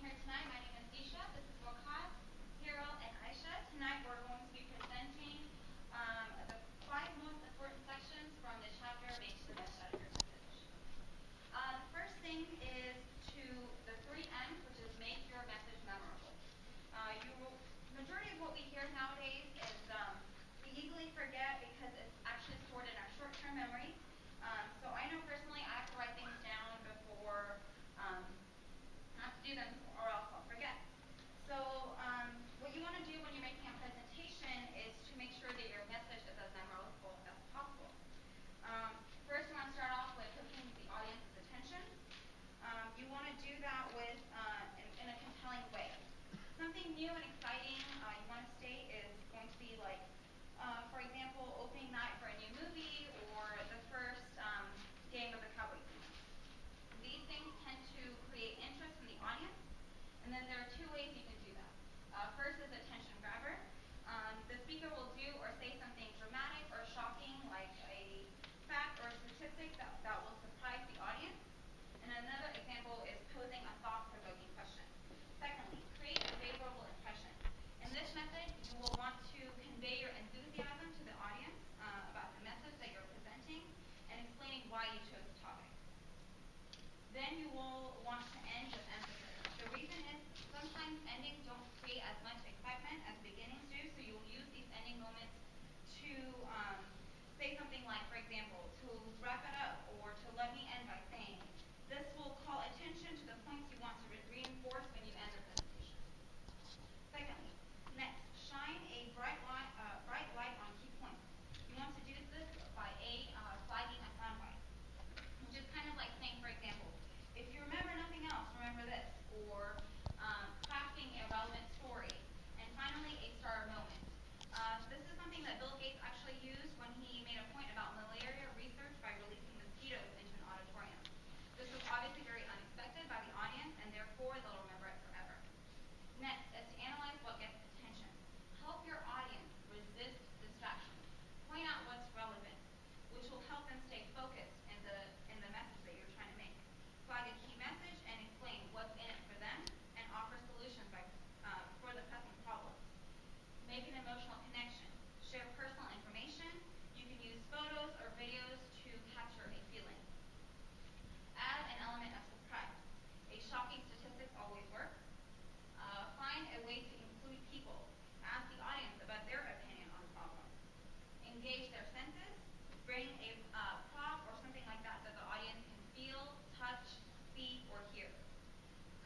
here tonight. My name is Disha. This is Wakat, Hero, and Aisha. Tonight we're going to be presenting the 5 most important sections from the chapter Make the Best Out of Your Message. The first thing is to the 3 M's, which is make your message memorable. Majority of what we hear nowadays is we easily forget because it's actually stored in our short-term memory. So I know personally I have to write things down before I have to do them or else I'll forget. So what you want to do when you're making a presentation is to make sure that your message is as memorable as possible. First, you want to start off with hooking the audience's attention. You want to do that in a compelling way. Something new and exciting you want to state is going to be like, for example, opening night for a new movie or the first game of the Cowboy season. These things tend to create interest in the audience, and then there are 2 ways you can do that. First is attention grabber. The speaker will do or say something dramatic or shocking, like a fact or statistic that will surprise the audience. And another example is posing a thought-provoking question. Secondly, create a favorable impression. In this method, you will want to convey your enthusiasm to the audience about the message that you're presenting and explaining why you chose the topic. Then you will want to end with emphasis. The reason is sometimes endings don't create as much excitement as beginnings do, so you'll use these ending moments to say something like, for example, to wrap it up or to let me end by saying. This will call attention to the points you want to reinforce when you end the presentation. Secondly, next, shine a bright light on key points. You want to do this by flagging a soundbite, which is kind of like saying, for example, if you remember nothing else, remember this, or crafting a relevant story. And finally, a star moment. This is something that Bill Gates actually used when he made a point about malaria research by releasing mosquitoes into an auditorium. This was obviously very unexpected by the audience, and therefore they'll remember it forever. Next is to analyze what gets attention. Help your audience resist distractions. Point out what's relevant, which will help them stay focused in the message that you're trying to make. Flag a key message and explain what's in it for them and offer solutions for the pressing problems. Make an emotional connection. Share personal information. You can use photos or videos to capture a feeling. Add an element of surprise. A shocking statistic always works. Find a way to include people. Ask the audience about their opinion on the problem. Engage their senses. Bring a prop or something like that that the audience can feel, touch, see, or hear.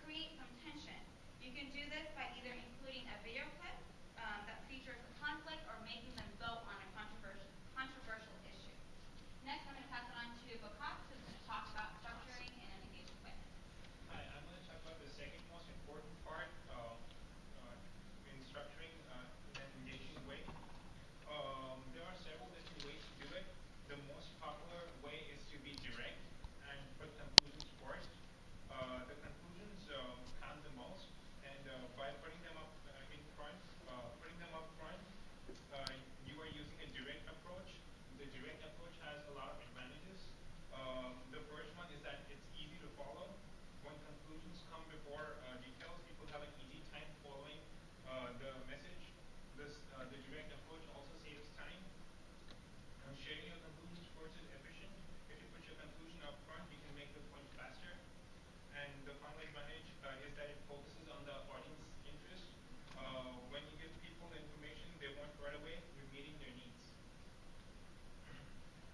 Create some tension. You can do this by either including a video clip that features a conflict or making them vote on a controversial issue. Next, I'm going to pass it on to Bakat, who's going to talk about structuring in an engaging way. Hi, I'm going to talk about the second most important part in structuring in an engaging way. There are several different ways to do it. The most popular way is to be direct and put conclusions first. The conclusions count the most, and by putting them up front, you are using a direct approach. The direct approach has a lot of advantages. The first one is that it's easy to follow. When conclusions come before details, people have an easy time following the message. The direct approach also saves time. Sharing your conclusions first is efficient. If you put your conclusion up front, you can make the point faster. And the final advantage is that it focuses on the audience interest. When you give people information they want right away, you're meeting their needs.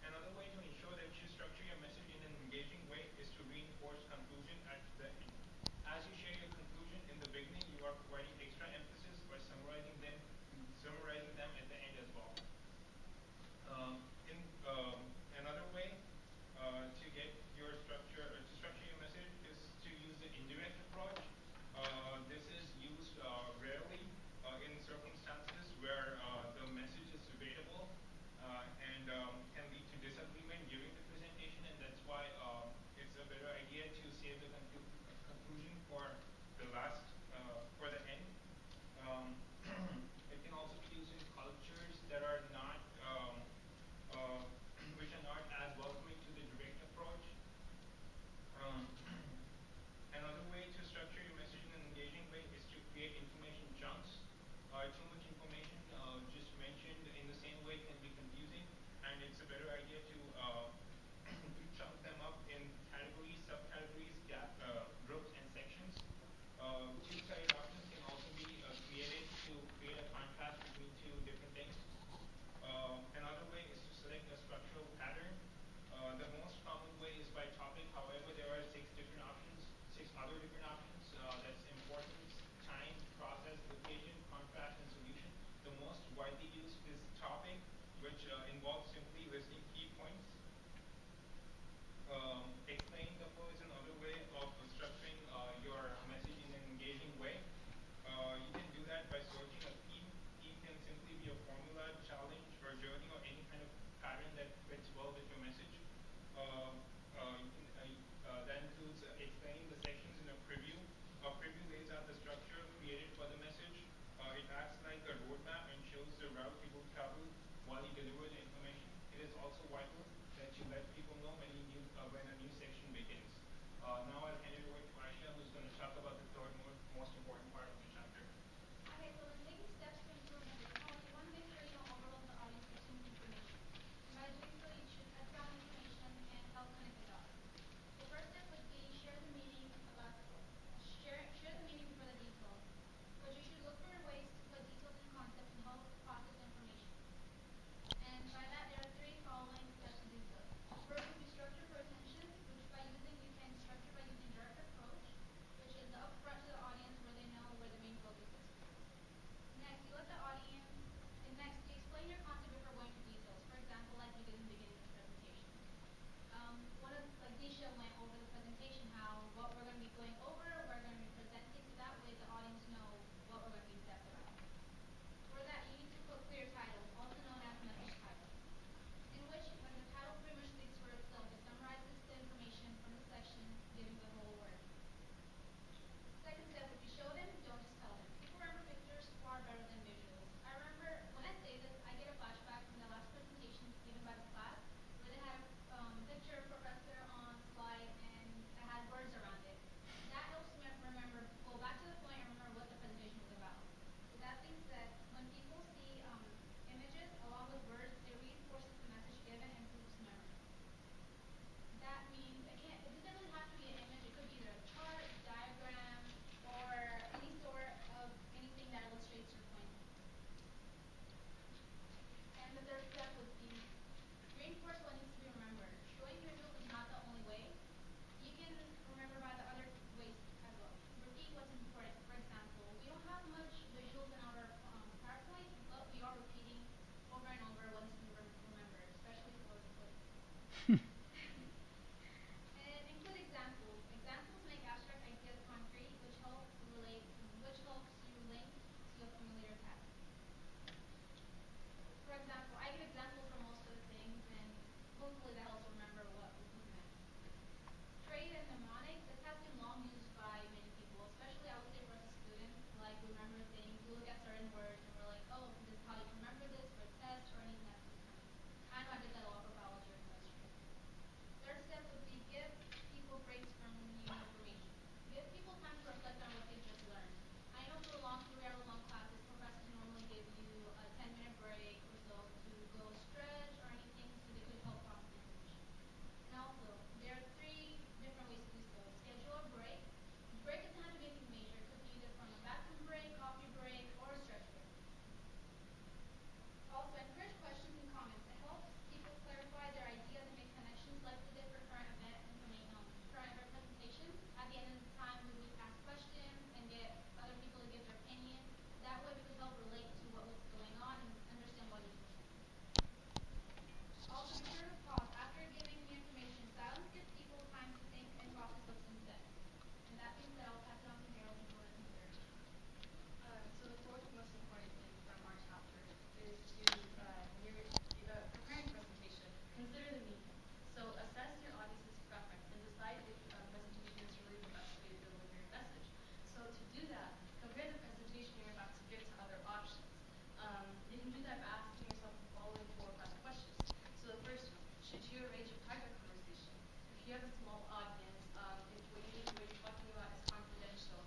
Another way to ensure that you structure your message in an engaging way is to reinforce conclusion at the end. As you share your conclusion in the beginning, you are providing extra emphasis by summarizing them at the end as well. In another way to structure your message is to use the indirect approach. This is used rarely in circumstances where the message is debatable and can lead to disagreement during the presentation, and that's why it's a better idea to save the conclusion for the end. It can also be used in cultures that are widely used is topic, which involves simply listing key points. Explaining the flow is another way of structuring your message in an engaging way. You can do that by searching a theme. Theme can simply be a formula, challenge, or journey, or any kind of pattern that fits well with your message. That includes explaining the sections in a preview. A preview lays out the structure created for the message. It acts like a roadmap and shows the route you will travel while you deliver the information. It is also vital that you let people know when a new section begins. Now I'll hand it over to Aisha, who's going to talk about the third most important part of the chapter. Okay, so when taking steps to improve message quality, you want to make sure you don't overload the audience with too much information. And by doing so, you should cut down information and help connect the dots. The first step would be share the meaning before the details. But you should look for ways to put details in context and help process information. And by that, there are three following steps to do so. First would be structure for attention, you can structure by using direct approach, which is the upfront to the audience where they know where the main focus is. Next, you explain your concept before going to details. For example, like you did in the beginning of the presentation. Disha went over the presentation, what we're going to be going over, we're going to be presenting, so that way the audience know what we're going to be in depth about. For that, you need to put clear titles, also known as message titles, in which, when the title pretty much speaks for itself, it summarizes the information from the section, giving the whole word. Second step would be show them, don't just tell them. People remember pictures far better than visuals. I remember, when I say this, I get a flashback from the last presentation given by the class, where they had a picture of professor on slide and it had words around it. That helps me remember, go back to the point and remember what the presentation was about. With that being said, when people see images along with words, it reinforces the message given and improves memory. That means it doesn't really have to be an image. It could be either a chart, diagram, or any sort of anything that illustrates your point. And the third step would be reinforce what needs to be remembered. Showing visuals is not the only way. You can remember by the other ways as well. Repeat what's important. For example, we don't have much visuals in our PowerPoint, but we are repeating over and over what needs to be remembered, especially for the quiz. And include examples. Examples make abstract ideas concrete, which helps you link to a familiar task. For example, I give examples for most of the things, and hopefully that helps remember what was meant. Trade and mnemonics. This has been long used by many people, especially I would say for us as students. Like, we remember things, we look at certain words, and we're like, oh, this is how you can remember this for a test or anything that's coming. I know I did that a lot for biology or chemistry. Third step would be give people breaks from new information. Give people time to reflect on what they just learned. I know for long 3-hour long classes, professors normally give you a 10-minute break or so to go stretch or anything so they could help process the information. And also, there are three different ways to do so. Schedule a break. Break doesn't have to be anything major. It could be either from a bathroom break, coffee break, or a stretch break. Also, encourage questions and comments. It helps people clarify their ideas and make connections like we did for current event presentations. At the end of the time, we would ask questions and get other people to give their opinion. That way we could help relate to what was going on and understand what each was saying. Also, be sure to pause. After giving the information, silence gives people time to think and process what's been said. And that being said, I'll pass it on to Harold to go into the third. So the fourth most important thing from our chapter is to, when you're preparing a presentation, consider the medium. So assess your audience's preference and decide if presentation is really the best way to deliver your message. So to do that, compare the presentation you're about to give to other options. You can do that by asking yourself the following 4 or 5 questions. So the first one, should you arrange a private conversation? If you have a small audience, if what you're talking about is confidential,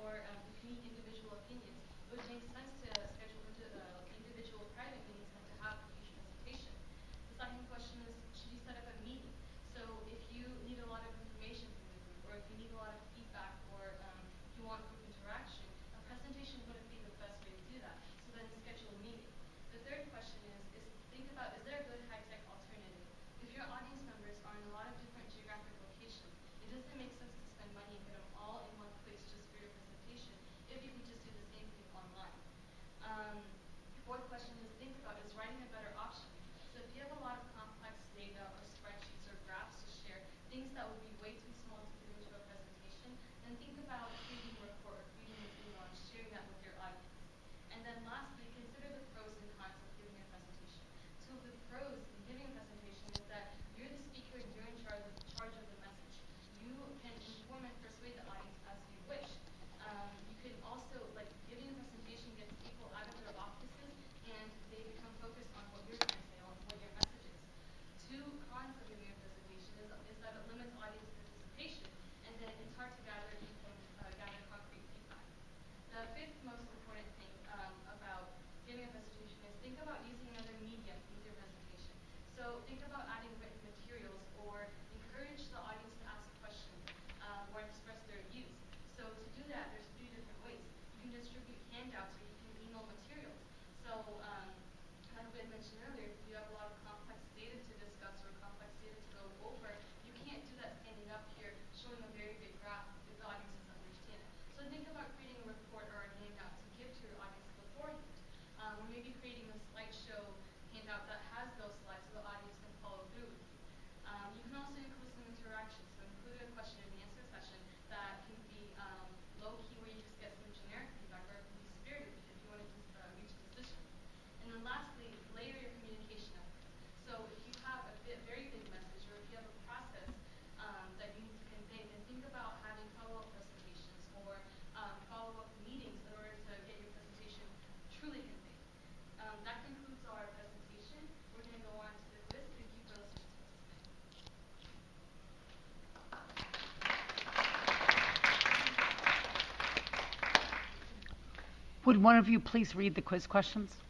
or if you need individual opinions, it would make sense to schedule individual private meetings than to have a huge presentation. The second question is, should you set up a meeting? So if you need a lot of information from the group, or if you need a lot of feedback, or if you want group interaction, a presentation wouldn't be the best way to do that. So then schedule a meeting. The third question is think about, is there a good high-tech alternative? If your audience members are in a lot of different geographic locations, it doesn't make sense to spend money and get them all in one place just for your presentation if you could just do the same thing online. Fourth question is So think about adding written materials or encourage the audience to ask questions or express their views. So to do that, there's 3 different ways. You can distribute handouts or you can email materials. So like we had mentioned earlier, if you have a lot of complex data to discuss or complex data to go over, you can't do that standing up here showing a very big graph if the audience doesn't understand it. So think about creating a report or a handout to give to your audience beforehand. Or maybe creating a slideshow handout that has those slides so the audience can follow through with you. You can also include some interaction, so include a question and answer session that can be low key where you just get some generic feedback, or it can be spirited if you want to just reach a decision. And then lastly, layer your communication efforts. So if you have a very big message, or if you have a process that you need to convey, then think about having follow-up presentations or follow-up meetings in order to get your presentation truly conveyed. That concludes our presentation. We're going to go on to the quiz. Thank you for listening to us today. Would one of you please read the quiz questions?